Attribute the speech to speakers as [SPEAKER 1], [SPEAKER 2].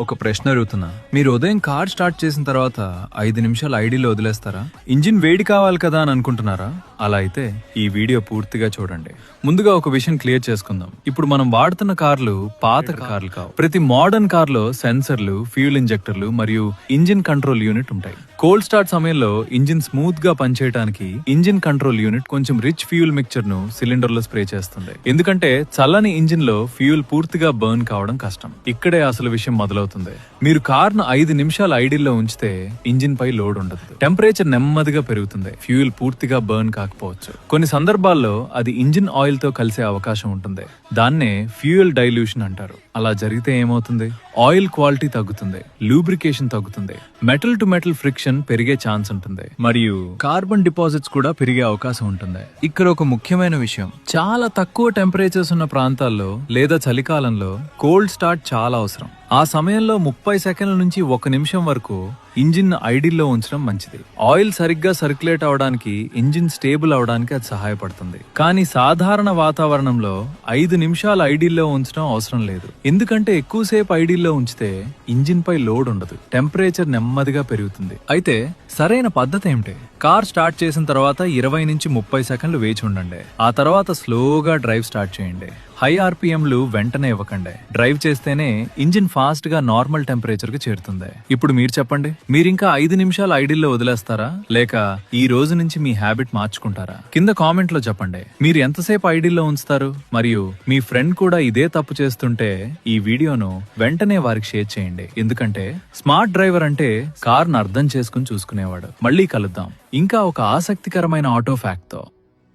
[SPEAKER 1] ఒక ప్రశ్న అడుగుతున్నా, మీరు ఉదయం కార్ స్టార్ట్ చేసిన తర్వాత 5 నిమిషాలు ఐడీలో వదిలేస్తారా? ఇంజిన్ వేడి కావాలి కదా అని అనుకుంటున్నారా? అలా అయితే ఈ వీడియో పూర్తిగా చూడండి. ముందుగా ఒక విషయం క్లియర్ చేసుకుందాం. ఇప్పుడు మనం వాడుతున్న కార్లు పాత కార్లు కావు. ప్రతి మోడర్న్ కార్లో సెన్సర్లు, ఫ్యూల్ ఇంజెక్టర్లు మరియు ఇంజిన్ కంట్రోల్ యూనిట్ ఉంటాయి. కోల్డ్ స్టార్ట్ సమయంలో ఇంజిన్ స్మూత్ గా పనిచేయడానికి ఇంజిన్ కంట్రోల్ యూనిట్ కొంచెం రిచ్ ఫ్యూల్ మిక్చర్ ను సిలిండర్ లో స్ప్రే చేస్తుంది. ఎందుకంటే చల్లని ఇంజిన్ లో ఫ్యూల్ పూర్తిగా బర్న్ కావడం కష్టం. ఇక్కడే అసలు విషయం మొదలవుతుంది. మీరు కార్ ను 5 నిమిషాలు ఐడిల్లో ఉంచితే ఇంజిన్ పై లోడ్ ఉండదు. టెంపరేచర్ నెమ్మదిగా పెరుగుతుంది. ఫ్యూల్ పూర్తిగా బర్న్ కాకపోవచ్చు. కొన్ని సందర్భాల్లో అది ఇంజిన్ ఆయిల్ తో కలిసే అవకాశం ఉంటుంది. దాన్నే ఫ్యూయల్ డైల్యూషన్ అంటారు. అలా జరిగితే ఏమవుతుంది? ఆయిల్ క్వాలిటీ తగ్గుతుంది, లూబ్రికేషన్ తగ్గుతుంది, మెటల్ టు మెటల్ ఫ్రిక్షన్ పెరిగే ఛాన్స్ ఉంటుంది, మరియు కార్బన్ డిపాజిట్స్ కూడా పెరిగే అవకాశం ఉంటుంది. ఇక్కడ ఒక ముఖ్యమైన విషయం, చాలా తక్కువ టెంపరేచర్స్ ఉన్న ప్రాంతాల్లో లేదా చలికాలంలో కోల్డ్ స్టార్ట్ చాలా అవసరం. ఆ సమయంలో 30 సెకండ్ల నుంచి 1 నిమిషం వరకు ఇంజిన్ ఐడిల్లో ఉంచడం మంచిది. ఆయిల్ సరిగ్గా సర్క్యులేట్ అవడానికి, ఇంజిన్ స్టేబుల్ అవడానికి అది సహాయపడుతుంది. కానీ సాధారణ వాతావరణంలో 5 నిమిషాలు ఐడిల్లో ఉంచడం అవసరం లేదు. ఎందుకంటే ఎక్కువసేపు ఐడిల్లో ఉంచితే ఇంజిన్ పై లోడ్ ఉండదు, టెంపరేచర్ నెమ్మదిగా పెరుగుతుంది. అయితే సరైన పద్ధతి ఏమిటి? కార్ స్టార్ట్ చేసిన తర్వాత 20 నుంచి 30 సెకండ్లు వేచి ఉండండి. ఆ తర్వాత స్లోగా డ్రైవ్ స్టార్ట్ చేయండి. హై ఆర్పిఎంలు వెంటనే ఇవ్వకండి. డ్రైవ్ చేస్తేనే ఇంజిన్ ఫాస్ట్ గా నార్మల్ టెంపరేచర్ కి చేరుతుంది. ఇప్పుడు మీరు చెప్పండి, మీరింకా 5 నిమిషాలు ఐడిల్లో వదిలేస్తారా, లేక ఈ రోజు నుంచి మీ హ్యాబిట్ మార్చుకుంటారా? కింద కామెంట్ లో చెప్పండి. మీరు ఎంతసేపు ఐడిల్లో ఉంచుతారు? మరియు మీ ఫ్రెండ్ కూడా ఇదే తప్పు చేస్తుంటే ఈ వీడియోను వెంటనే వారికి షేర్ చేయండి. ఎందుకంటే స్మార్ట్ డ్రైవర్ అంటే కార్ ను అర్థం చేసుకుని చూసుకునేవాడు. మళ్ళీ కలుద్దాం ఇంకా ఒక ఆసక్తికరమైన ఆటో ఫ్యాక్ట్ తో.